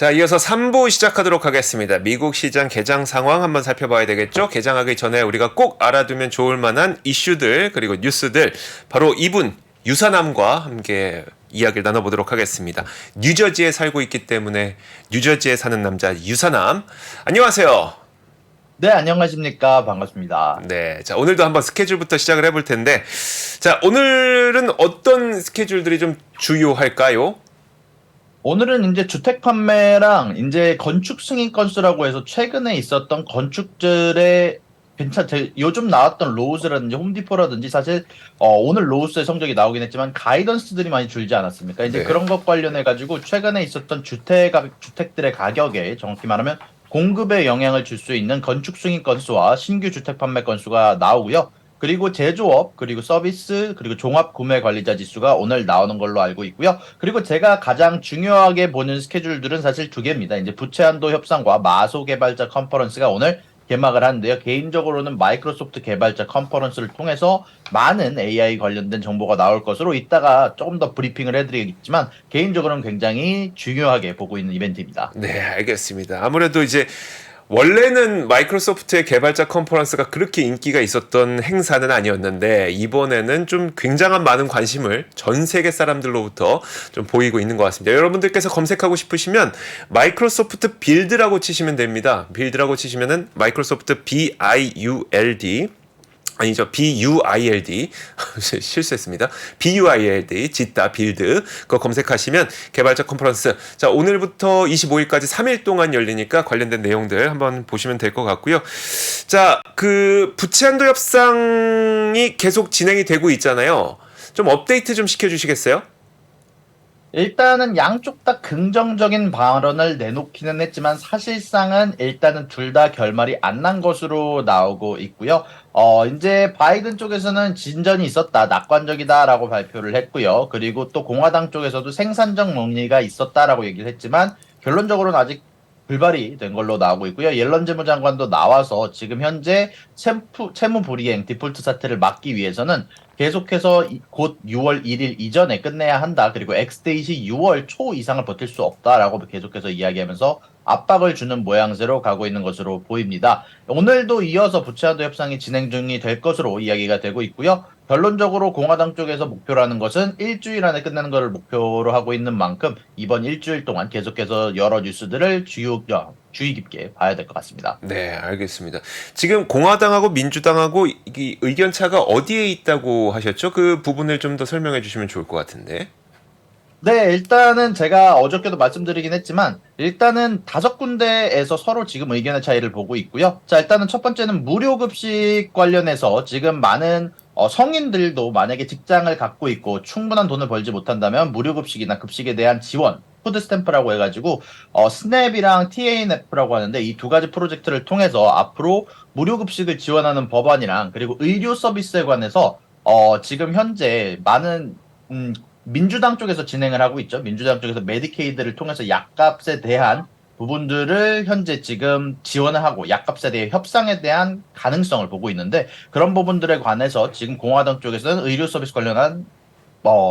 자, 이어서 3부 시작하도록 하겠습니다. 미국 시장 개장 상황 한번 살펴봐야 되겠죠? 개장하기 전에 우리가 꼭 알아두면 좋을 만한 이슈들 그리고 뉴스들 바로 이분 유사남과 함께 이야기를 나눠보도록 하겠습니다. 뉴저지에 살고 있기 때문에 뉴저지에 사는 남자 유사남. 안녕하세요. 네, 안녕하십니까. 반갑습니다. 네, 자 오늘도 한번 스케줄부터 시작을 해볼 텐데 자 오늘은 어떤 스케줄들이 좀 주요할까요? 오늘은 이제 주택 판매랑 이제 건축 승인 건수라고 해서 최근에 있었던 건축들의 요즘 나왔던 로우스라든지 홈디포라든지 사실 오늘 로우스의 성적이 나오긴 했지만 가이던스들이 많이 줄지 않았습니까? 이제 네. 그런 것 관련해 가지고 최근에 있었던 주택들의 가격에 정확히 말하면 공급에 영향을 줄 수 있는 건축 승인 건수와 신규 주택 판매 건수가 나오고요. 그리고 제조업, 그리고 서비스, 그리고 종합 구매 관리자 지수가 오늘 나오는 걸로 알고 있고요. 그리고 제가 가장 중요하게 보는 스케줄들은 사실 두 개입니다. 이제 부채 한도 협상과 마소 개발자 컨퍼런스가 오늘 개막을 하는데요. 개인적으로는 마이크로소프트 개발자 컨퍼런스를 통해서 많은 AI 관련된 정보가 나올 것으로 이따가 조금 더 브리핑을 해드리겠지만 개인적으로는 굉장히 중요하게 보고 있는 이벤트입니다. 네, 알겠습니다. 아무래도 이제 원래는 마이크로소프트의 개발자 컨퍼런스가 그렇게 인기가 있었던 행사는 아니었는데 이번에는 좀 굉장한 많은 관심을 전 세계 사람들로부터 좀 보이고 있는 것 같습니다. 여러분들께서 검색하고 싶으시면 마이크로소프트 빌드라고 치시면 됩니다. 빌드라고 치시면은 마이크로소프트 BIULD 아니죠. BUILD 실수했습니다. BUILD 짓다 빌드 그거 검색하시면 개발자 컨퍼런스 자 오늘부터 25일까지 3일 동안 열리니까 관련된 내용들 한번 보시면 될 것 같고요. 자 그 부채 한도 협상이 계속 진행이 되고 있잖아요. 좀 업데이트 좀 시켜주시겠어요? 일단은 양쪽 다 긍정적인 발언을 내놓기는 했지만 사실상은 일단은 둘 다 결말이 안 난 것으로 나오고 있고요. 이제 바이든 쪽에서는 진전이 있었다, 낙관적이다라고 발표를 했고요. 그리고 또 공화당 쪽에서도 생산적 논의가 있었다라고 얘기를 했지만 결론적으로는 아직 불발이 된 걸로 나오고 있고요. 옐런 재무장관도 나와서 지금 현재 채무 불이행 디폴트 사태를 막기 위해서는 계속해서 곧 6월 1일 이전에 끝내야 한다. 그리고 엑스데이시 6월 초 이상을 버틸 수 없다라고 계속해서 이야기하면서 압박을 주는 모양새로 가고 있는 것으로 보입니다. 오늘도 이어서 부채한도 협상이 진행 중이 될 것으로 이야기가 되고 있고요. 결론적으로 공화당 쪽에서 목표로 하는 것은 일주일 안에 끝내는 것을 목표로 하고 있는 만큼 이번 일주일 동안 계속해서 여러 뉴스들을 주의 깊게 봐야 될 것 같습니다. 네, 알겠습니다. 지금 공화당하고 민주당하고 이 의견 차가 어디에 있다고 하셨죠? 그 부분을 좀 더 설명해 주시면 좋을 것 같은데. 네, 일단은 제가 어저께도 말씀드리긴 했지만, 일단은 5군데에서 서로 지금 의견의 차이를 보고 있고요. 자, 일단은 첫 번째는 무료급식 관련해서 지금 많은 성인들도 만약에 직장을 갖고 있고 충분한 돈을 벌지 못한다면 무료급식이나 급식에 대한 지원, 푸드스탬프라고 해가지고, 스냅이랑 TANF라고 하는데 이 두 가지 프로젝트를 통해서 앞으로 무료급식을 지원하는 법안이랑 그리고 의료 서비스에 관해서 지금 현재 많은, 민주당 쪽에서 진행을 하고 있죠. 민주당 쪽에서 메디케이드를 통해서 약값에 대한 부분들을 현재 지금 지원을 하고 약값에 대해 협상에 대한 가능성을 보고 있는데 그런 부분들에 관해서 지금 공화당 쪽에서는 의료 서비스 관련한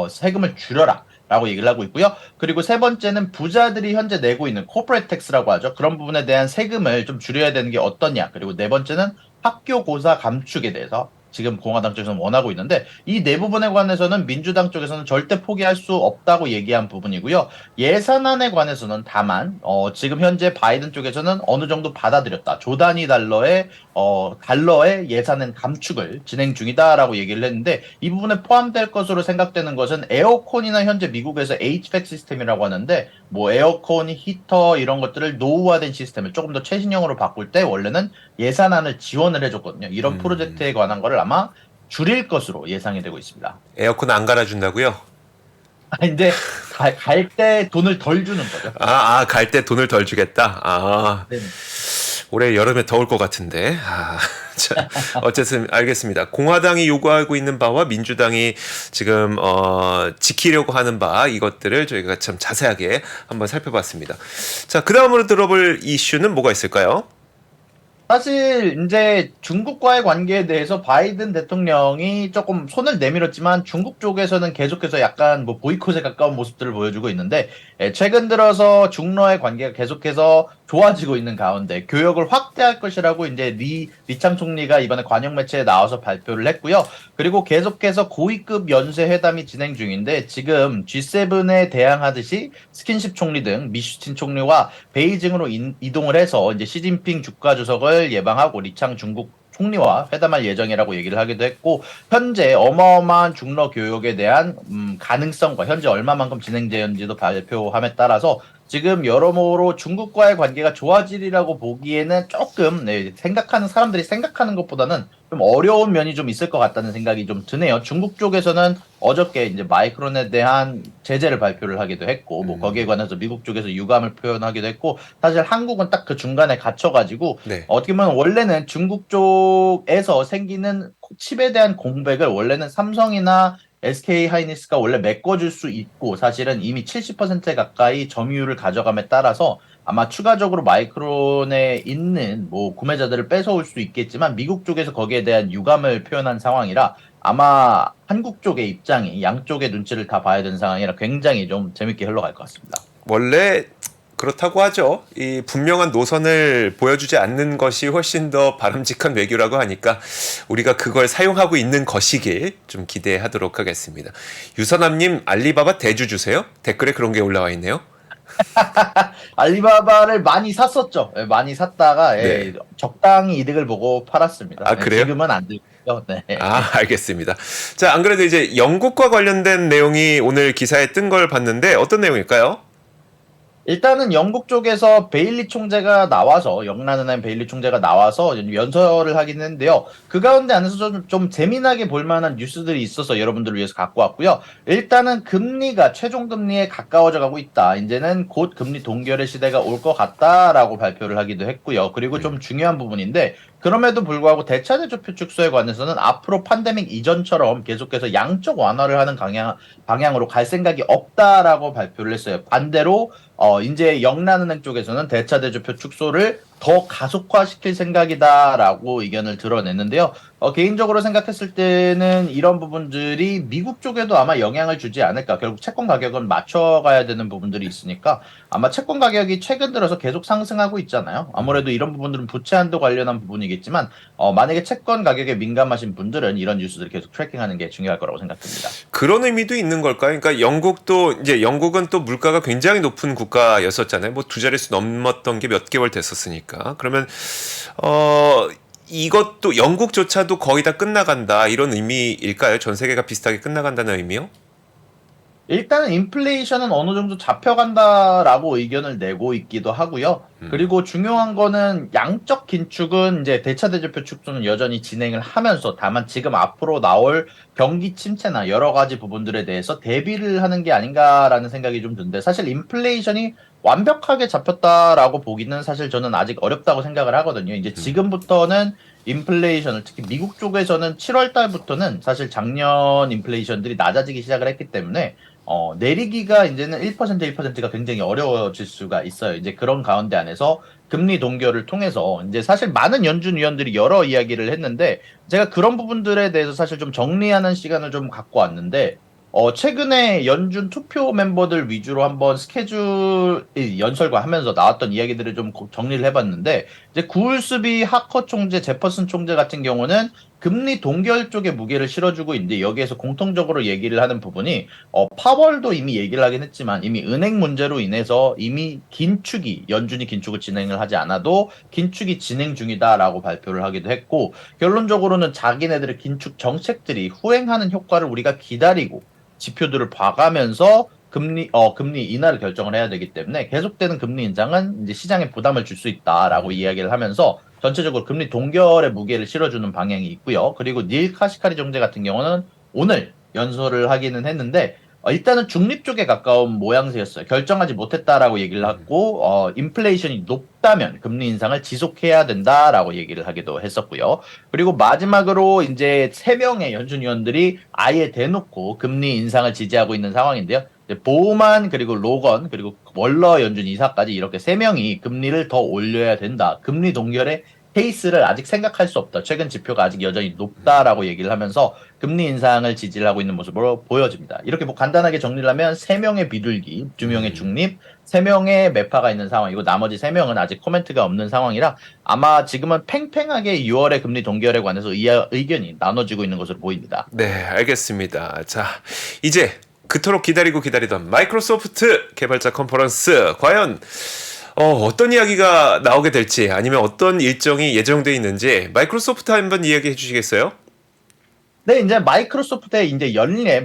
세금을 줄여라. 라고 얘기를 하고 있고요. 그리고 세 번째는 부자들이 현재 내고 있는 코퍼레이트 텍스라고 하죠. 그런 부분에 대한 세금을 좀 줄여야 되는 게 어떠냐. 그리고 네 번째는 학교 고사 감축에 대해서 지금 공화당 쪽에서는 원하고 있는데 이 네 부분에 관해서는 민주당 쪽에서는 절대 포기할 수 없다고 얘기한 부분이고요. 예산안에 관해서는 다만 지금 현재 바이든 쪽에서는 어느 정도 받아들였다. 조 단위 달러의 예산은 감축을 진행 중이다라고 얘기를 했는데 이 부분에 포함될 것으로 생각되는 것은 에어컨이나 현재 미국에서 HVAC 시스템이라고 하는데 뭐 에어컨, 히터 이런 것들을 노후화된 시스템을 조금 더 최신형으로 바꿀 때 원래는 예산안을 지원을 해줬거든요. 이런 프로젝트에 관한 거를 아마 줄일 것으로 예상이 되고 있습니다. 에어컨 안 갈아준다고요? 이제 갈 때 돈을 덜 주는 거죠. 갈 때 돈을 덜 주겠다. 네. 올해 여름에 더울 것 같은데. 자, 어쨌든 알겠습니다. 공화당이 요구하고 있는 바와 민주당이 지금 지키려고 하는 바 이것들을 저희가 참 자세하게 한번 살펴봤습니다. 자, 그 다음으로 들어볼 이슈는 뭐가 있을까요? 사실 이제 중국과의 관계에 대해서 바이든 대통령이 조금 손을 내밀었지만 중국 쪽에서는 계속해서 약간 뭐 보이콧에 가까운 모습들을 보여주고 있는데 최근 들어서 중러의 관계가 계속해서 좋아지고 있는 가운데 교역을 확대할 것이라고 이제 리창 총리가 이번에 관영 매체에 나와서 발표를 했고요. 그리고 계속해서 고위급 연쇄 회담이 진행 중인데 지금 G7에 대항하듯이 스킨십 총리 등 미슈틴 총리와 베이징으로 이동을 해서 이제 시진핑 국가주석을 예방하고 리창 중국 총리와 회담할 예정이라고 얘기를 하기도 했고 현재 어마어마한 중러 교역에 대한 가능성과 현재 얼마만큼 진행되는지도 발표함에 따라서 지금 여러모로 중국과의 관계가 좋아지리라고 보기에는 조금 생각하는 사람들이 생각하는 것보다는 좀 어려운 면이 좀 있을 것 같다는 생각이 좀 드네요. 중국 쪽에서는 어저께 이제 마이크론에 대한 제재를 발표를 하기도 했고, 뭐 거기에 관해서 미국 쪽에서 유감을 표현하기도 했고, 사실 한국은 딱 그 중간에 갇혀가지고 네. 어떻게 보면 원래는 중국 쪽에서 생기는 칩에 대한 공백을 원래는 삼성이나 SK 하이닉스가 원래 메꿔줄 수 있고 사실은 이미 70% 가까이 점유율을 가져감에 따라서 아마 추가적으로 마이크론에 있는 뭐 구매자들을 뺏어올 수 있겠지만 미국 쪽에서 거기에 대한 유감을 표현한 상황이라 아마 한국 쪽의 입장이 양쪽의 눈치를 다 봐야 되는 상황이라 굉장히 좀 재밌게 흘러갈 것 같습니다. 원래 그렇다고 하죠. 이 분명한 노선을 보여주지 않는 것이 훨씬 더 바람직한 외교라고 하니까 우리가 그걸 사용하고 있는 것이길 좀 기대하도록 하겠습니다. 유선남님 알리바바 대주 주세요. 댓글에 그런 게 올라와 있네요. 알리바바를 많이 샀었죠. 예, 많이 샀다가 네. 적당히 이득을 보고 팔았습니다. 아, 그래요? 지금은 안 들고요. 네. 아, 알겠습니다. 자, 안 그래도 이제 영국과 관련된 내용이 오늘 기사에 뜬 걸 봤는데 어떤 내용일까요? 일단은 영국 쪽에서 베일리 총재가 나와서 영란은행 베일리 총재가 나와서 연설을 하긴 했는데요. 그 가운데 안에서 좀 재미나게 볼 만한 뉴스들이 있어서 여러분들을 위해서 갖고 왔고요. 일단은 금리가 최종 금리에 가까워져 가고 있다. 이제는 곧 금리 동결의 시대가 올 것 같다라고 발표를 하기도 했고요. 그리고 좀 중요한 부분인데 그럼에도 불구하고 대차대조표 축소에 관해서는 앞으로 팬데믹 이전처럼 계속해서 양적 완화를 하는 방향으로 갈 생각이 없다라고 발표를 했어요. 반대로 이제 영란은행 쪽에서는 대차대조표 축소를 더 가속화시킬 생각이다라고 의견을 드러냈는데요. 개인적으로 생각했을 때는 이런 부분들이 미국 쪽에도 아마 영향을 주지 않을까. 결국 채권 가격은 맞춰가야 되는 부분들이 있으니까 아마 채권 가격이 최근 들어서 계속 상승하고 있잖아요. 아무래도 이런 부분들은 부채 한도 관련한 부분이겠지만 만약에 채권 가격에 민감하신 분들은 이런 뉴스들을 계속 트래킹하는 게 중요할 거라고 생각됩니다. 그런 의미도 있는 걸까요? 그러니까 영국은 또 물가가 굉장히 높은 국가였었잖아요. 뭐 두 자릿수 넘었던 게 몇 개월 됐었으니까. 그러면 이것도 영국조차도 거의 다 끝나간다 이런 의미일까요? 전 세계가 비슷하게 끝나간다는 의미요? 일단은 인플레이션은 어느 정도 잡혀간다라고 의견을 내고 있기도 하고요. 그리고 중요한 거는 양적 긴축은 이제 대차대조표 축소는 여전히 진행을 하면서 다만 지금 앞으로 나올 경기 침체나 여러 가지 부분들에 대해서 대비를 하는 게 아닌가라는 생각이 좀 드는데 사실 인플레이션이 완벽하게 잡혔다라고 보기는 사실 저는 아직 어렵다고 생각을 하거든요. 이제 지금부터는 인플레이션을 특히 미국 쪽에서는 7월 달부터는 사실 작년 인플레이션들이 낮아지기 시작을 했기 때문에 내리기가 이제는 1%가 굉장히 어려워질 수가 있어요. 이제 그런 가운데 안에서 금리 동결을 통해서 이제 사실 많은 연준 위원들이 여러 이야기를 했는데 제가 그런 부분들에 대해서 사실 좀 정리하는 시간을 좀 갖고 왔는데 최근에 연준 투표 멤버들 위주로 한번 스케줄 연설과 하면서 나왔던 이야기들을 좀 정리를 해봤는데 이제 구울스비 하커 총재, 제퍼슨 총재 같은 경우는 금리 동결 쪽에 무게를 실어주고 있는데 여기에서 공통적으로 얘기를 하는 부분이 파월도 이미 얘기를 하긴 했지만 이미 은행 문제로 인해서 이미 연준이 긴축을 진행을 하지 않아도 긴축이 진행 중이다라고 발표를 하기도 했고 결론적으로는 자기네들의 긴축 정책들이 후행하는 효과를 우리가 기다리고 지표들을 봐가면서 금리 인하를 결정을 해야 되기 때문에 계속되는 금리 인상은 이제 시장에 부담을 줄 수 있다라고 이야기를 하면서 전체적으로 금리 동결의 무게를 실어주는 방향이 있고요. 그리고 닐 카시카리 총재 같은 경우는 오늘 연설을 하기는 했는데 일단은 중립 쪽에 가까운 모양새였어요. 결정하지 못했다라고 얘기를 하고 인플레이션이 높다면 금리 인상을 지속해야 된다라고 얘기를 하기도 했었고요. 그리고 마지막으로 이제 3명의 연준 위원들이 아예 대놓고 금리 인상을 지지하고 있는 상황인데요. 보우만 그리고 로건 그리고 월러 연준 이사까지 이렇게 3명이 금리를 더 올려야 된다. 금리 동결에 케이스를 아직 생각할 수 없다. 최근 지표가 아직 여전히 높다라고 얘기를 하면서 금리 인상을 지지를 하고 있는 모습으로 보여집니다. 이렇게 뭐 간단하게 정리를 하면 3명의 비둘기, 2명의 중립, 3명의 매파가 있는 상황이고 나머지 3명은 아직 코멘트가 없는 상황이라 아마 지금은 팽팽하게 6월의 금리 동결에 관해서 의견이 나눠지고 있는 것으로 보입니다. 네, 알겠습니다. 자, 이제 그토록 기다리던 마이크로소프트 개발자 컨퍼런스 과연 어떤 이야기가 나오게 될지 아니면 어떤 일정이 예정돼 있는지 마이크로소프트 한번 이야기해 주시겠어요? 네, 이제 마이크로소프트에 이제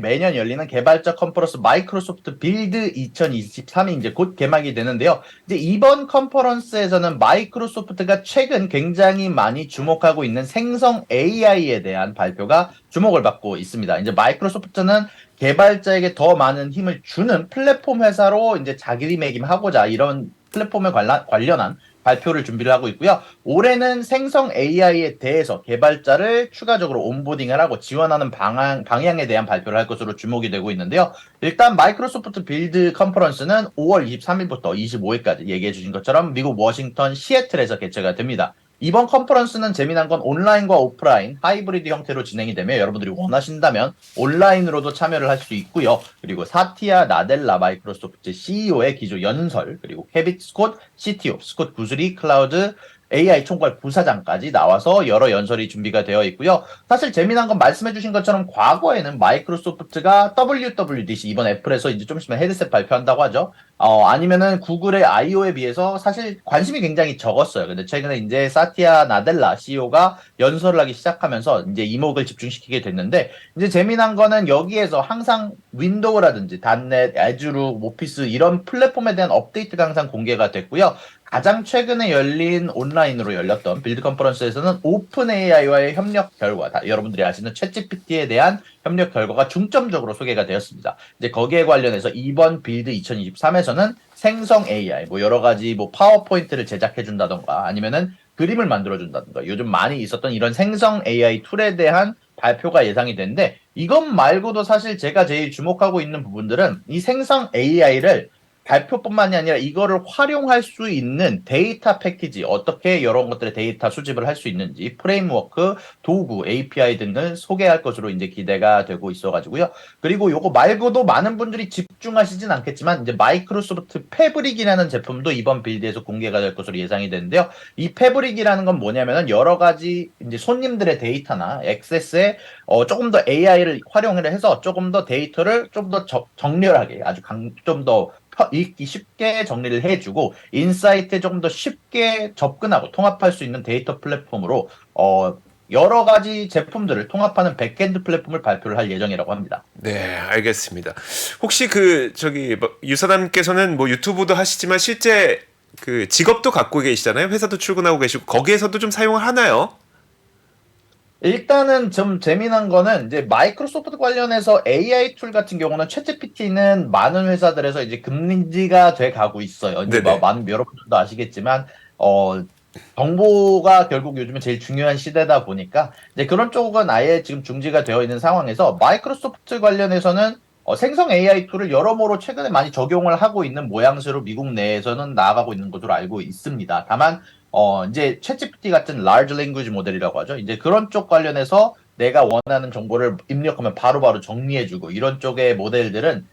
매년 열리는 개발자 컨퍼런스 마이크로소프트 빌드 2023이 이제 곧 개막이 되는데요. 이제 이번 컨퍼런스에서는 마이크로소프트가 최근 굉장히 많이 주목하고 있는 생성 AI에 대한 발표가 주목을 받고 있습니다. 이제 마이크로소프트는 개발자에게 더 많은 힘을 주는 플랫폼 회사로 이제 자기리매김하고자 이런 플랫폼에 관련한 발표를 준비를 하고 있고요. 올해는 생성 AI에 대해서 개발자를 추가적으로 온보딩을 하고 지원하는 방향에 대한 발표를 할 것으로 주목이 되고 있는데요. 일단 마이크로소프트 빌드 컨퍼런스는 5월 23일부터 25일까지 얘기해 주신 것처럼 미국 워싱턴 시애틀에서 개최가 됩니다. 이번 컨퍼런스는 재미난 건 온라인과 오프라인, 하이브리드 형태로 진행이 되며 여러분들이 원하신다면 온라인으로도 참여를 할 수 있고요. 그리고 사티아 나델라 마이크로소프트 CEO의 기조 연설, 그리고 케빗 스콧 CTO, 스콧 구스리 클라우드 AI 총괄 부사장까지 나와서 여러 연설이 준비가 되어 있고요. 사실 재미난 건 말씀해주신 것처럼 과거에는 마이크로소프트가 WWDC 이번 애플에서 이제 좀 있으면 헤드셋 발표한다고 하죠. 아니면은 구글의 I/O에 비해서 사실 관심이 굉장히 적었어요. 근데 최근에 이제 사티아 나델라 CEO가 연설을 하기 시작하면서 이제 이목을 집중시키게 됐는데 이제 재미난 거는 여기에서 항상 윈도우라든지 닷넷, 애주루, 오피스 이런 플랫폼에 대한 업데이트가 항상 공개가 됐고요. 가장 최근에 열린 온라인으로 열렸던 빌드 컨퍼런스에서는 오픈 AI와의 협력 결과, 여러분들이 아시는 챗GPT에 대한 협력 결과가 중점적으로 소개가 되었습니다. 이제 거기에 관련해서 이번 빌드 2023에서는 생성 AI, 뭐 여러 가지 뭐 파워포인트를 제작해 준다던가 아니면은 그림을 만들어 준다던가 요즘 많이 있었던 이런 생성 AI 툴에 대한 발표가 예상이 되는데 이것 말고도 사실 제가 제일 주목하고 있는 부분들은 이 생성 AI를 발표뿐만이 아니라 이거를 활용할 수 있는 데이터 패키지, 어떻게 여러 것들의 데이터 수집을 할 수 있는지, 프레임워크, 도구, API 등을 소개할 것으로 이제 기대가 되고 있어가지고요. 그리고 요거 말고도 많은 분들이 집중하시진 않겠지만, 이제 마이크로소프트 패브릭이라는 제품도 이번 빌드에서 공개가 될 것으로 예상이 되는데요. 이 패브릭이라는 건 뭐냐면은 여러 가지 이제 손님들의 데이터나 액세스에 조금 더 AI를 활용을 해서 조금 더 데이터를 좀 더 정렬하게 아주 좀더 읽기 쉽게 정리를 해주고 인사이트에 조금 더 쉽게 접근하고 통합할 수 있는 데이터 플랫폼으로 여러 가지 제품들을 통합하는 백엔드 플랫폼을 발표를 할 예정이라고 합니다. 네, 알겠습니다. 혹시 유사남께서는 뭐 유튜브도 하시지만 실제 그 직업도 갖고 계시잖아요. 회사도 출근하고 계시고 거기에서도 좀 사용을 하나요? 일단은 좀 재미난 거는 이제 마이크로소프트 관련해서 AI 툴 같은 경우는 챗GPT는 많은 회사들에서 이제 금지가 돼 가고 있어요. 이제 네네. 여러분들도 아시겠지만 정보가 결국 요즘에 제일 중요한 시대다 보니까 이제 그런 쪽은 아예 지금 중지가 되어 있는 상황에서 마이크로소프트 관련해서는 생성 AI 툴을 여러모로 최근에 많이 적용을 하고 있는 모양새로 미국 내에서는 나아가고 있는 것으로 알고 있습니다. 다만 이제 챗GPT 같은 large language 모델이라고 하죠. 이제 그런 쪽 관련해서 내가 원하는 정보를 입력하면 바로바로 정리해주고 이런 쪽의 모델들은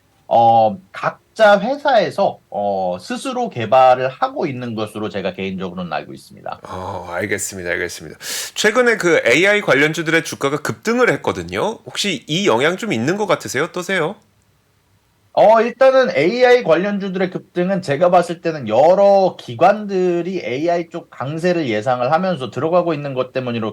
각자 회사에서 스스로 개발을 하고 있는 것으로 제가 개인적으로는 알고 있습니다. 알겠습니다. 최근에 그 AI 관련주들의 주가가 급등을 했거든요. 혹시 이 영향 좀 있는 것 같으세요? 어떠세요? 일단은 AI 관련주들의 급등은 제가 봤을 때는 여러 기관들이 AI 쪽 강세를 예상을 하면서 들어가고 있는 것 때문으로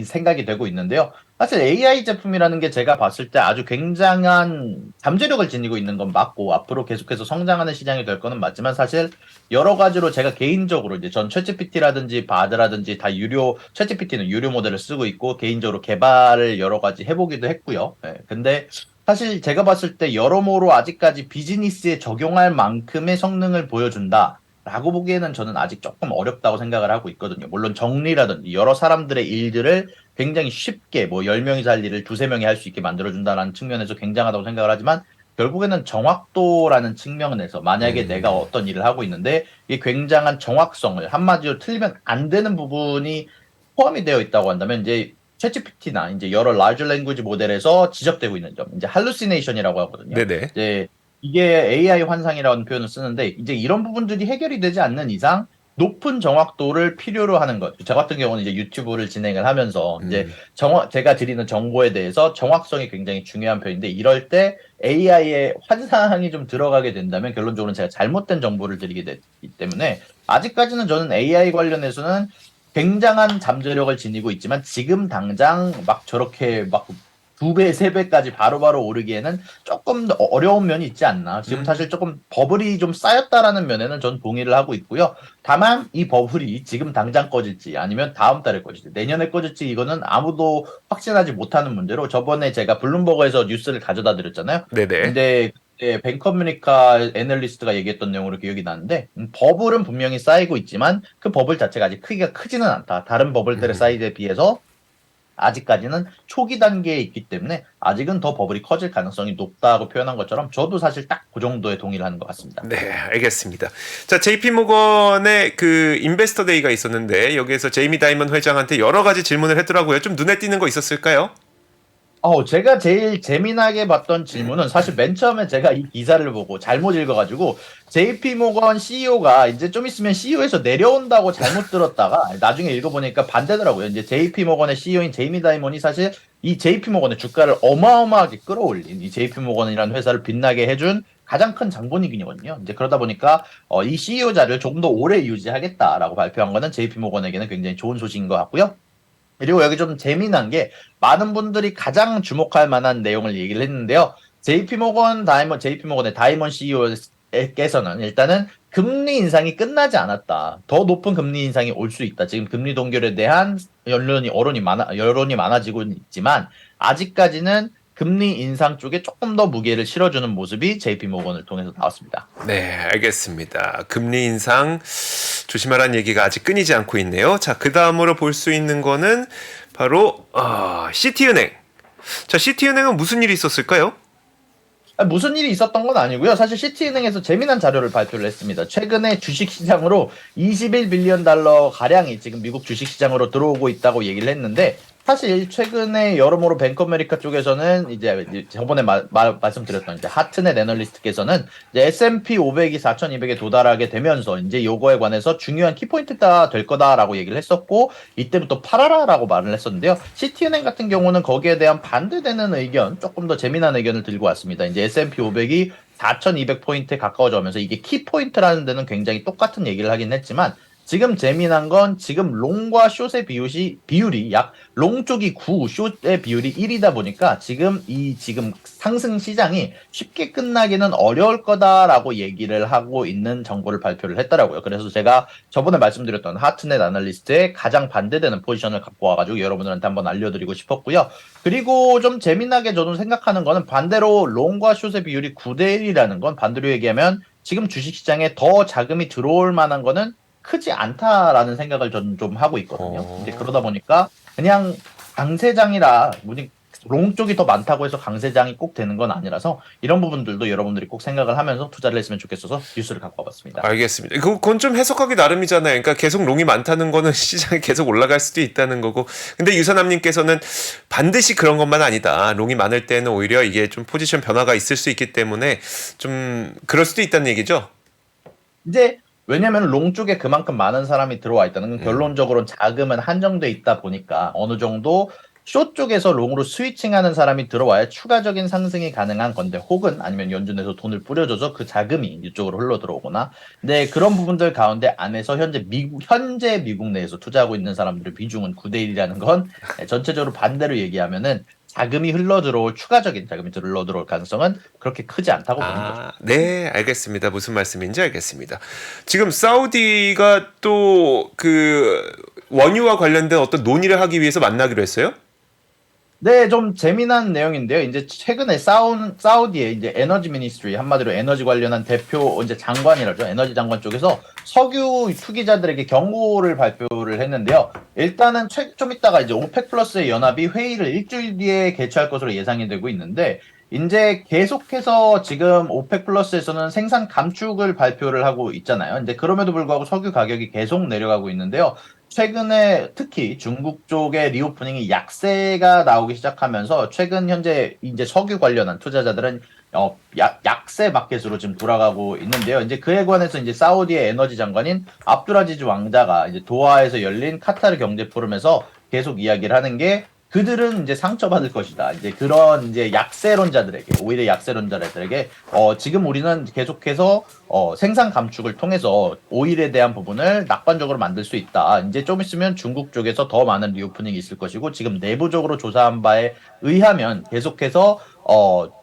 생각이 되고 있는데요. 사실 AI 제품이라는 게 제가 봤을 때 아주 굉장한 잠재력을 지니고 있는 건 맞고 앞으로 계속해서 성장하는 시장이 될 거는 맞지만 사실 여러 가지로 제가 개인적으로 이제 전 챗GPT라든지 바드라든지 다 챗GPT는 유료 모델을 쓰고 있고 개인적으로 개발을 여러 가지 해보기도 했고요. 네, 근데 사실 제가 봤을 때 여러모로 아직까지 비즈니스에 적용할 만큼의 성능을 보여준다. 라고 보기에는 저는 아직 조금 어렵다고 생각을 하고 있거든요. 물론 정리라든지 여러 사람들의 일들을 굉장히 쉽게 뭐 10명이 할 일을 두세 명이 할 수 있게 만들어준다는 측면에서 굉장하다고 생각을 하지만 결국에는 정확도라는 측면에서 만약에 내가 어떤 일을 하고 있는데 이 굉장한 정확성을 한마디로 틀리면 안 되는 부분이 포함이 되어 있다고 한다면 이제 챗GPT나 이제 여러 라지 랭귀지 모델에서 지적되고 있는 점, 이제 할루시네이션이라고 하거든요. 네네. 이제 이게 AI 환상이라는 표현을 쓰는데 이제 이런 부분들이 해결이 되지 않는 이상 높은 정확도를 필요로 하는 것. 저 같은 경우는 이제 유튜브를 진행을 하면서 이제 제가 드리는 정보에 대해서 정확성이 굉장히 중요한 편인데 이럴 때 AI의 환상이 좀 들어가게 된다면 결론적으로 제가 잘못된 정보를 드리게 되기 때문에 아직까지는 저는 AI 관련해서는 굉장한 잠재력을 지니고 있지만 지금 당장 막 저렇게 막 2배, 3배까지 바로바로 오르기에는 조금 더 어려운 면이 있지 않나. 지금 사실 조금 버블이 좀 쌓였다라는 면에는 전 동의를 하고 있고요. 다만 이 버블이 지금 당장 꺼질지 아니면 다음 달에 꺼질지 내년에 꺼질지 이거는 아무도 확신하지 못하는 문제로 저번에 제가 블룸버그에서 뉴스를 가져다 드렸잖아요. 네네. 근데 그때 뱅커뮤니카 애널리스트가 얘기했던 내용으로 기억이 나는데 버블은 분명히 쌓이고 있지만 그 버블 자체가 아직 크기가 크지는 않다. 다른 버블들의 사이즈에 비해서 아직까지는 초기 단계에 있기 때문에 아직은 더 버블이 커질 가능성이 높다고 표현한 것처럼 저도 사실 딱 그 정도에 동의를 하는 것 같습니다. 네, 알겠습니다. 자, JP 모건의 그 인베스터 데이가 있었는데 여기에서 제이미 다이먼 회장한테 여러 가지 질문을 했더라고요. 좀 눈에 띄는 거 있었을까요? 제가 제일 재미나게 봤던 질문은 사실 맨 처음에 제가 이 기사를 보고 잘못 읽어가지고 JP 모건 CEO가 이제 좀 있으면 CEO에서 내려온다고 잘못 들었다가 나중에 읽어보니까 반대더라고요. 이제 JP 모건의 CEO인 제이미 다이먼이 사실 이 JP 모건의 주가를 어마어마하게 끌어올린 이 JP 모건이라는 회사를 빛나게 해준 가장 큰 장본인이거든요. 이제 그러다 보니까 이 CEO 자리를 조금 더 오래 유지하겠다라고 발표한 거는 JP 모건에게는 굉장히 좋은 소식인 것 같고요. 그리고 여기 좀 재미난 게 많은 분들이 가장 주목할 만한 내용을 얘기를 했는데요. JP모건의 다이먼 CEO께서는 일단은 금리 인상이 끝나지 않았다. 더 높은 금리 인상이 올 수 있다. 지금 금리 동결에 대한 여론이 많아지고 있지만 아직까지는 금리 인상 쪽에 조금 더 무게를 실어주는 모습이 JP모건을 통해서 나왔습니다. 네, 알겠습니다. 금리 인상 조심하라는 얘기가 아직 끊이지 않고 있네요. 자, 그 다음으로 볼 수 있는 거는 바로 시티은행. 자, 시티은행은 무슨 일이 있었을까요? 무슨 일이 있었던 건 아니고요. 사실 시티은행에서 재미난 자료를 발표를 했습니다. 최근에 주식시장으로 21빌리언 달러 가량이 지금 미국 주식시장으로 들어오고 있다고 얘기를 했는데 사실 최근에 여러모로 뱅크 아메리카 쪽에서는 이제 저번에 말씀드렸던 이제 하트넷 애널리스트께서는 이제 S&P 500이 4,200에 도달하게 되면서 이제 요거에 관해서 중요한 키포인트가 될 거다라고 얘기를 했었고 이때부터 팔아라라고 말을 했었는데요. 시티은행 같은 경우는 거기에 대한 반대되는 의견, 조금 더 재미난 의견을 들고 왔습니다. 이제 S&P 500이 4,200포인트에 가까워져 오면서 이게 키포인트라는 데는 굉장히 똑같은 얘기를 하긴 했지만 지금 재미난 건 지금 롱과 숏의 비율이 약 롱 쪽이 9, 숏의 비율이 1이다 보니까 지금 상승 시장이 쉽게 끝나기는 어려울 거다라고 얘기를 하고 있는 정보를 발표를 했더라고요. 그래서 제가 저번에 말씀드렸던 하트넷 애널리스트의 가장 반대되는 포지션을 갖고 와가지고 여러분들한테 한번 알려드리고 싶었고요. 그리고 좀 재미나게 저도 생각하는 거는 반대로 롱과 숏의 비율이 9대 1이라는 건 반대로 얘기하면 지금 주식시장에 더 자금이 들어올 만한 거는 크지 않다라는 생각을 저는 좀 하고 있거든요. 근데 그러다 보니까 그냥 강세장이라 롱 쪽이 더 많다고 해서 강세장이 꼭 되는 건 아니라서 이런 부분들도 여러분들이 꼭 생각을 하면서 투자를 했으면 좋겠어서 뉴스를 갖고 와봤습니다. 알겠습니다. 그건 좀 해석하기 나름이잖아요. 그러니까 계속 롱이 많다는 거는 시장이 계속 올라갈 수도 있다는 거고. 근데 유선남님께서는 반드시 그런 것만 아니다. 롱이 많을 때는 오히려 이게 좀 포지션 변화가 있을 수 있기 때문에 좀 그럴 수도 있다는 얘기죠. 이제 왜냐면 롱 쪽에 그만큼 많은 사람이 들어와 있다는 건 결론적으로는 자금은 한정돼 있다 보니까 어느 정도 숏 쪽에서 롱으로 스위칭하는 사람이 들어와야 추가적인 상승이 가능한 건데 혹은 아니면 연준에서 돈을 뿌려줘서 그 자금이 이쪽으로 흘러 들어오거나 네 그런 부분들 가운데 안에서 현재 미국 내에서 투자하고 있는 사람들의 비중은 9대 1이라는 건 전체적으로 반대로 얘기하면은 자금이 추가적인 자금이 흘러 들어올 가능성은 그렇게 크지 않다고 보는 거죠. 네, 알겠습니다. 무슨 말씀인지 알겠습니다. 지금 사우디가 또 그 원유와 관련된 어떤 논의를 하기 위해서 만나기로 했어요? 네, 좀 재미난 내용인데요. 이제 최근에 사우디의 이제 에너지 미니스트리, 한마디로 에너지 관련한 대표 이제 장관이라죠. 에너지 장관 쪽에서 석유 투기자들에게 경고를 발표를 했는데요. 일단은 좀 이따가 이제 오펙 플러스의 연합이 회의를 일주일 뒤에 개최할 것으로 예상이 되고 있는데 이제 계속해서 지금 오펙 플러스에서는 생산 감축을 발표를 하고 있잖아요. 근데 그럼에도 불구하고 석유 가격이 계속 내려가고 있는데요. 최근에 특히 중국 쪽의 리오프닝이 약세가 나오기 시작하면서 최근 현재 이제 석유 관련한 투자자들은 약세 마켓으로 지금 돌아가고 있는데요. 이제 그에 관해서 이제 사우디의 에너지 장관인 압두라지즈 왕자가 이제 도하에서 열린 카타르 경제 포럼에서 계속 이야기를 하는 게 그들은 이제 상처받을 것이다. 이제 그런 이제 약세론자들에게, 오히려 약세론자들에게, 지금 우리는 계속해서, 생산 감축을 통해서 오일에 대한 부분을 낙관적으로 만들 수 있다. 이제 좀 있으면 중국 쪽에서 더 많은 리오프닝이 있을 것이고, 지금 내부적으로 조사한 바에 의하면 계속해서,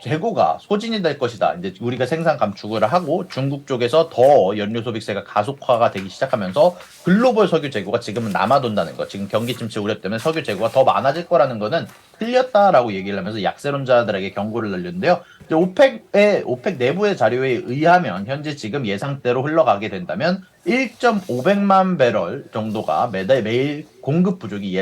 재고가 소진이 될 것이다. 이제 우리가 생산 감축을 하고 중국 쪽에서 더 연료 소비세가 가속화가 되기 시작하면서 글로벌 석유 재고가 지금은 남아돈다는 거. 지금 경기 침체 우려 때문에 석유 재고가 더 많아질 거라는 거는 틀렸다라고 얘기를 하면서 약세론자들에게 경고를 날렸는데요. 이제 오펙 내부의 자료에 의하면 현재 지금 예상대로 흘러가게 된다면 1.500만 배럴 정도가 매일 공급 부족이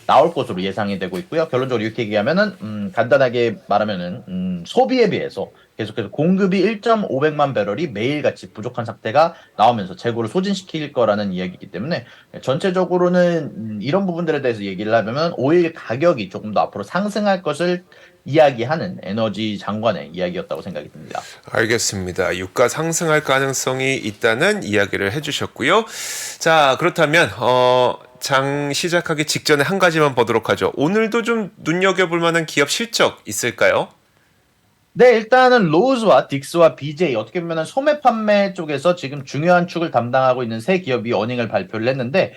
나올 것으로 예상이 되고 있고요. 결론적으로 이렇게 얘기하면은 간단하게 말하면은 소비에 비해서 계속해서 공급이 1.500만 배럴이 매일같이 부족한 상태가 나오면서 재고를 소진시킬 거라는 이야기이기 때문에 전체적으로는 이런 부분들에 대해서 얘기를 하면 오일 가격이 조금 더 앞으로 상승할 것을 이야기하는 에너지 장관의 이야기였다고 생각이 듭니다. 알겠습니다. 유가 상승할 가능성이 있다는 이야기를 해주셨고요. 자, 그렇다면 장 시작하기 직전에 한 가지만 보도록 하죠. 오늘도 좀 눈여겨볼 만한 기업 실적 있을까요? 네, 일단은 로즈와 딕스와 BJ 어떻게 보면 소매 판매 쪽에서 지금 중요한 축을 담당하고 있는 세 기업이 어닝을 발표를 했는데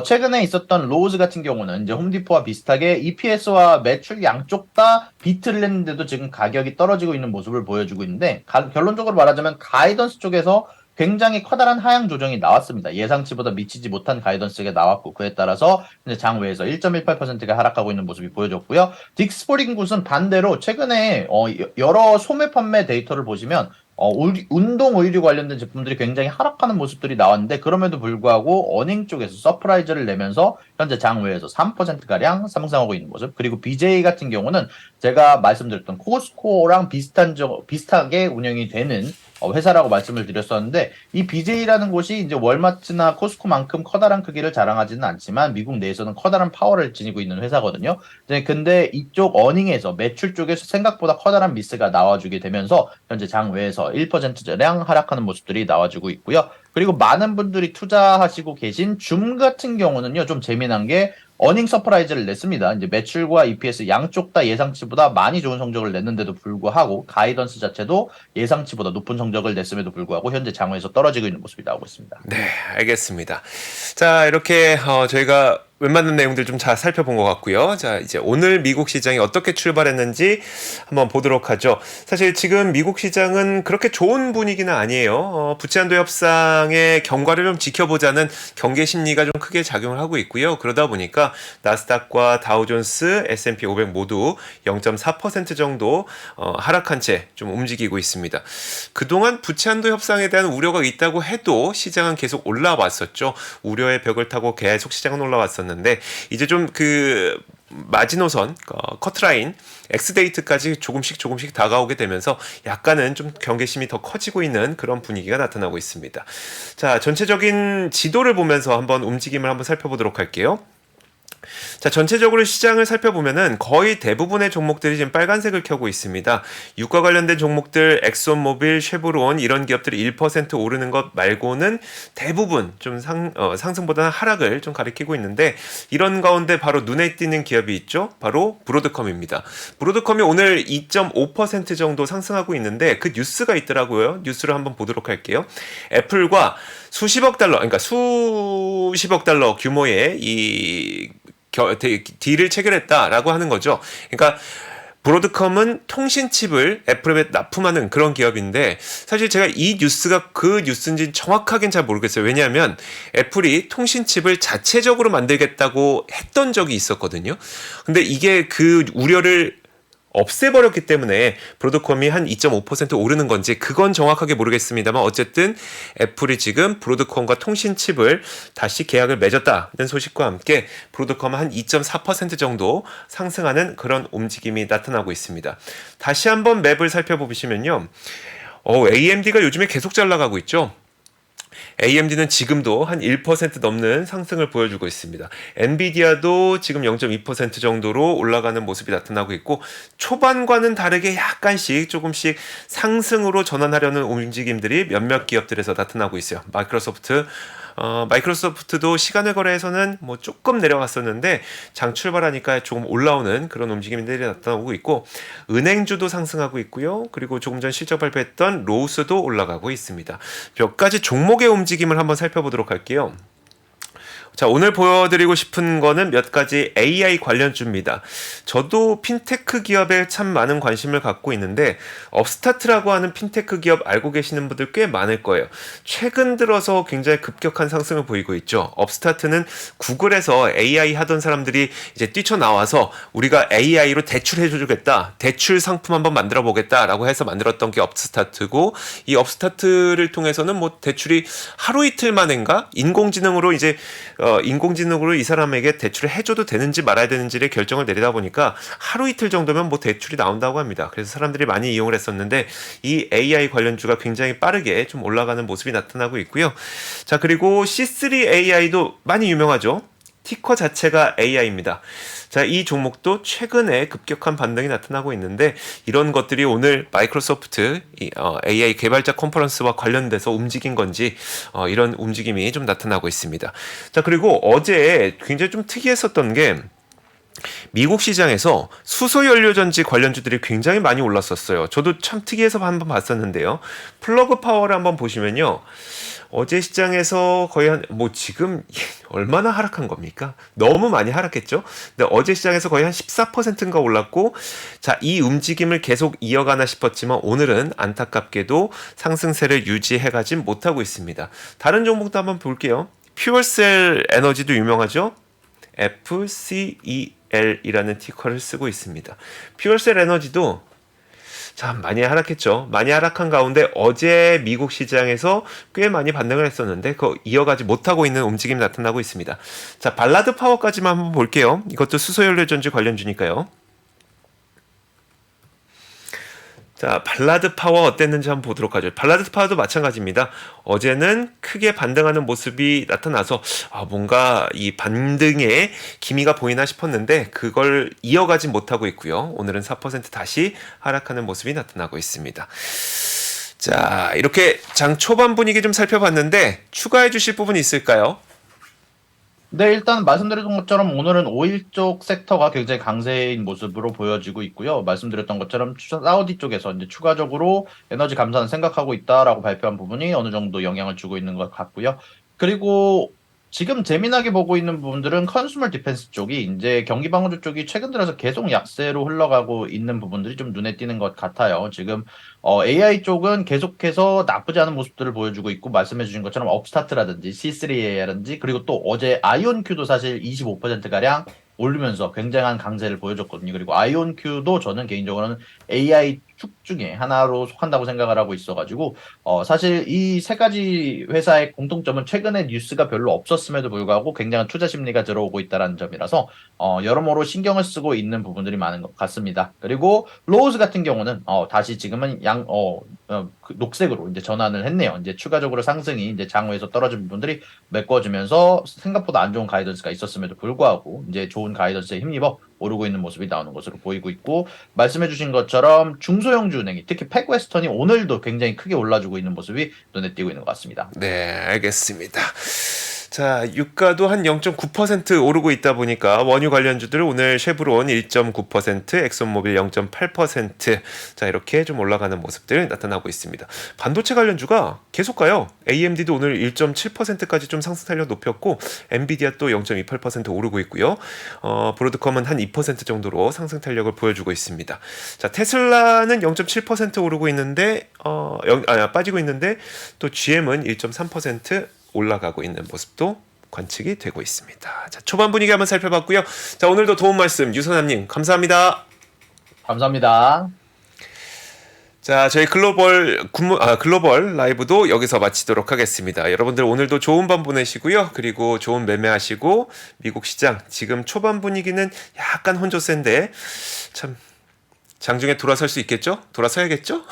최근에 있었던 로즈 같은 경우는 이제 홈디포와 비슷하게 EPS와 매출 양쪽 다 비트를 했는데도 지금 가격이 떨어지고 있는 모습을 보여주고 있는데 결론적으로 말하자면 가이던스 쪽에서 굉장히 커다란 하향 조정이 나왔습니다. 예상치보다 미치지 못한 가이던스가 나왔고 그에 따라서 이제 장외에서 1.18%가 하락하고 있는 모습이 보여졌고요. 딕스포링굿은 반대로 최근에 여러 소매 판매 데이터를 보시면 운동 의류 관련된 제품들이 굉장히 하락하는 모습들이 나왔는데 그럼에도 불구하고 어닝 쪽에서 서프라이즈를 내면서 현재 장외에서 3%가량 상승하고 있는 모습. 그리고 BJ 같은 경우는 제가 말씀드렸던 코스코랑 비슷하게 운영이 되는 회사라고 말씀을 드렸었는데 이 BJ라는 곳이 이제 월마트나 코스코만큼 커다란 크기를 자랑하지는 않지만 미국 내에서는 커다란 파워를 지니고 있는 회사거든요. 근데 이쪽 어닝에서 매출 쪽에서 생각보다 커다란 미스가 나와주게 되면서 현재 장외에서 1%량 하락하는 모습들이 나와주고 있고요. 그리고 많은 분들이 투자하시고 계신 줌 같은 경우는요, 좀 재미난 게 어닝 서프라이즈를 냈습니다. 이제 매출과 EPS 양쪽 다 예상치보다 많이 좋은 성적을 냈는데도 불구하고 가이던스 자체도 예상치보다 높은 성적을 냈음에도 불구하고 현재 장외에서 떨어지고 있는 모습이 나오고 있습니다. 네, 알겠습니다. 자, 이렇게 저희가 웬만한 내용들 좀 잘 살펴본 것 같고요. 자, 이제 오늘 미국 시장이 어떻게 출발했는지 한번 보도록 하죠. 사실 지금 미국 시장은 그렇게 좋은 분위기는 아니에요. 부채한도 협상의 경과를 좀 지켜보자는 경계 심리가 좀 크게 작용을 하고 있고요. 그러다 보니까 나스닥과 다우존스, S&P 500 모두 0.4% 정도 하락한 채 좀 움직이고 있습니다. 그동안 부채한도 협상에 대한 우려가 있다고 해도 시장은 계속 올라왔었죠. 우려의 벽을 타고 계속 시장은 올라왔었는데 이제 좀 그 마지노선, 커트라인, 엑스데이트까지 조금씩 다가오게 되면서 약간은 좀 경계심이 더 커지고 있는 그런 분위기가 나타나고 있습니다. 자, 전체적인 지도를 보면서 한번 움직임을 한번 살펴보도록 할게요. 자, 전체적으로 시장을 살펴보면은 거의 대부분의 종목들이 지금 빨간색을 켜고 있습니다. 유가 관련된 종목들, 엑손모빌, 쉐보론 이런 기업들이 1% 오르는 것 말고는 대부분 좀 상승보다는 하락을 좀 가리키고 있는데 이런 가운데 바로 눈에 띄는 기업이 있죠. 바로 브로드컴입니다. 브로드컴이 오늘 2.5% 정도 상승하고 있는데 그 뉴스가 있더라고요. 뉴스를 한번 보도록 할게요. 애플과 수십억 달러 규모의 이 딜을 체결했다라고 하는 거죠. 그러니까 브로드컴은 통신칩을 애플에 납품하는 그런 기업인데 사실 제가 이 뉴스가 그 뉴스인지 정확하게는 잘 모르겠어요. 왜냐하면 애플이 통신칩을 자체적으로 만들겠다고 했던 적이 있었거든요. 근데 이게 그 우려를 없애버렸기 때문에 브로드컴이 한 2.5% 오르는 건지 그건 정확하게 모르겠습니다만 어쨌든 애플이 지금 브로드컴과 통신칩을 다시 계약을 맺었다는 소식과 함께 브로드컴은 한 2.4% 정도 상승하는 그런 움직임이 나타나고 있습니다. 다시 한번 맵을 살펴보시면요. AMD가 요즘에 계속 잘 나가고 있죠. AMD는 지금도 한 1% 넘는 상승을 보여주고 있습니다. 엔비디아도 지금 0.2% 정도로 올라가는 모습이 나타나고 있고 초반과는 다르게 약간씩 조금씩 상승으로 전환하려는 움직임들이 몇몇 기업들에서 나타나고 있어요. 마이크로소프트도 시간의 거래에서는 뭐 조금 내려갔었는데 장 출발하니까 조금 올라오는 그런 움직임들이 나타나고 있고 은행주도 상승하고 있고요. 그리고 조금 전 실적 발표했던 로우스도 올라가고 있습니다. 몇 가지 종목의 움직임을 한번 살펴보도록 할게요. 자, 오늘 보여드리고 싶은 거는 몇 가지 AI 관련주입니다. 저도 핀테크 기업에 참 많은 관심을 갖고 있는데 업스타트라고 하는 핀테크 기업 알고 계시는 분들 꽤 많을 거예요. 최근 들어서 굉장히 급격한 상승을 보이고 있죠. 업스타트는 구글에서 AI 하던 사람들이 이제 뛰쳐나와서 우리가 AI로 대출해주겠다, 대출 상품 한번 만들어 보겠다라고 해서 만들었던 게 업스타트고 이 업스타트를 통해서는 뭐 대출이 하루 이틀 만인가 인공지능으로 이 사람에게 대출을 해줘도 되는지 말아야 되는지를 결정을 내리다 보니까 하루 이틀 정도면 뭐 대출이 나온다고 합니다. 그래서 사람들이 많이 이용을 했었는데 이 AI 관련주가 굉장히 빠르게 좀 올라가는 모습이 나타나고 있고요. 자, 그리고 C3AI도 많이 유명하죠. 티커 자체가 AI입니다. 자, 이 종목도 최근에 급격한 반등이 나타나고 있는데 이런 것들이 오늘 마이크로소프트 AI 개발자 컨퍼런스와 관련돼서 움직인 건지 이런 움직임이 좀 나타나고 있습니다. 자, 그리고 어제 굉장히 좀 특이했었던 게 미국 시장에서 수소연료전지 관련주들이 굉장히 많이 올랐었어요. 저도 참 특이해서 한번 봤었는데요. 플러그 파워를 한번 보시면요. 어제 시장에서 거의 지금 얼마나 하락한 겁니까? 너무 많이 하락했죠? 근데 어제 시장에서 거의 한 14%인가 올랐고, 자, 이 움직임을 계속 이어가나 싶었지만 오늘은 안타깝게도 상승세를 유지해가진 못하고 있습니다. 다른 종목도 한번 볼게요. 퓨얼셀 에너지도 유명하죠? FCEL이라는 티커를 쓰고 있습니다. 퓨얼셀 에너지도 참 많이 하락했죠. 많이 하락한 가운데 어제 미국 시장에서 꽤 많이 반등을 했었는데 그거 이어가지 못하고 있는 움직임이 나타나고 있습니다. 자, 발라드 파워까지만 한번 볼게요. 이것도 수소연료전지 관련주니까요. 자, 발라드 파워 어땠는지 한번 보도록 하죠. 발라드 파워도 마찬가지입니다. 어제는 크게 반등하는 모습이 나타나서 뭔가 이 반등의 기미가 보이나 싶었는데 그걸 이어가지 못하고 있고요. 오늘은 4% 다시 하락하는 모습이 나타나고 있습니다. 자, 이렇게 장 초반 분위기 좀 살펴봤는데 추가해 주실 부분이 있을까요? 네, 일단 말씀드렸던 것처럼 오늘은 오일 쪽 섹터가 굉장히 강세인 모습으로 보여지고 있고요. 말씀드렸던 것처럼 사우디 쪽에서 이제 추가적으로 에너지 감산을 생각하고 있다라고 발표한 부분이 어느 정도 영향을 주고 있는 것 같고요. 그리고 지금 재미나게 보고 있는 부분들은 컨슈머 디펜스 쪽이 이제 경기 방어주 쪽이 최근 들어서 계속 약세로 흘러가고 있는 부분들이 좀 눈에 띄는 것 같아요. 지금 AI 쪽은 계속해서 나쁘지 않은 모습들을 보여주고 있고 말씀해 주신 것처럼 업스타트라든지 C3AI라든지 그리고 또 어제 아이온큐도 사실 25%가량 오르면서 굉장한 강세를 보여줬거든요. 그리고 아이온큐도 저는 개인적으로는 AI 축 중에 하나로 속한다고 생각을 하고 있어가지고 사실 이 세 가지 회사의 공통점은 최근에 뉴스가 별로 없었음에도 불구하고 굉장한 투자 심리가 들어오고 있다는 점이라서 여러모로 신경을 쓰고 있는 부분들이 많은 것 같습니다. 그리고 로우즈 같은 경우는 다시 지금은 그 녹색으로 이제 전환을 했네요. 이제 추가적으로 상승이 이제 장외에서 떨어진 부분들이 메꿔지면서 생각보다 안 좋은 가이던스가 있었음에도 불구하고 이제 좋은 가이던스에 힘입어 오르고 있는 모습이 나오는 것으로 보이고 있고 말씀해주신 것처럼 중소형주 은행이 특히 팩웨스턴이 오늘도 굉장히 크게 올라주고 있는 모습이 눈에 띄고 있는 것 같습니다. 네, 알겠습니다. 자, 유가도 한 0.9% 오르고 있다 보니까 원유 관련주들 오늘 쉐브론 1.9%, 엑손모빌 0.8%, 자, 이렇게 좀 올라가는 모습들 나타나고 있습니다. 반도체 관련주가 계속 가요. AMD도 오늘 1.7%까지 좀 상승 탄력 높였고 엔비디아 또 0.28% 오르고 있고요. 브로드컴은 한 2% 정도로 상승 탄력을 보여주고 있습니다. 자, 테슬라는 0.7% 오르고 있는데 빠지고 있는데 또 GM은 1.3% 올라가고 있는 모습도 관측이 되고 있습니다. 자, 초반 분위기 한번 살펴봤고요. 자, 오늘도 도움 말씀 유선남님 감사합니다. 감사합니다. 자, 저희 글로벌 라이브도 여기서 마치도록 하겠습니다. 여러분들 오늘도 좋은 밤 보내시고요. 그리고 좋은 매매하시고 미국 시장 지금 초반 분위기는 약간 혼조세인데 참 장중에 돌아설 수 있겠죠? 돌아서야겠죠?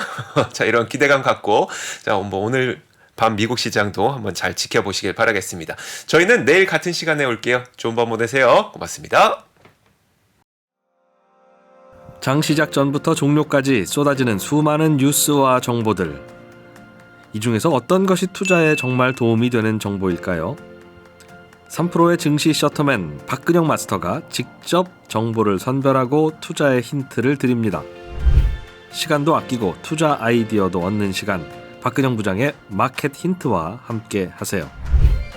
자, 이런 기대감 갖고 자, 뭐 오늘 밤 미국 시장도 한번 잘 지켜보시길 바라겠습니다. 저희는 내일 같은 시간에 올게요. 좋은 밤 보내세요. 고맙습니다. 장 시작 전부터 종료까지 쏟아지는 수많은 뉴스와 정보들. 이 중에서 어떤 것이 투자에 정말 도움이 되는 정보일까요? 3프로의 증시 셔터맨 박근영 마스터가 직접 정보를 선별하고 투자의 힌트를 드립니다. 시간도 아끼고 투자 아이디어도 얻는 시간, 박근영 부장의 마켓 힌트와 함께 하세요.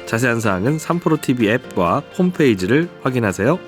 자세한 사항은 3프로 TV 앱과 홈페이지를 확인하세요.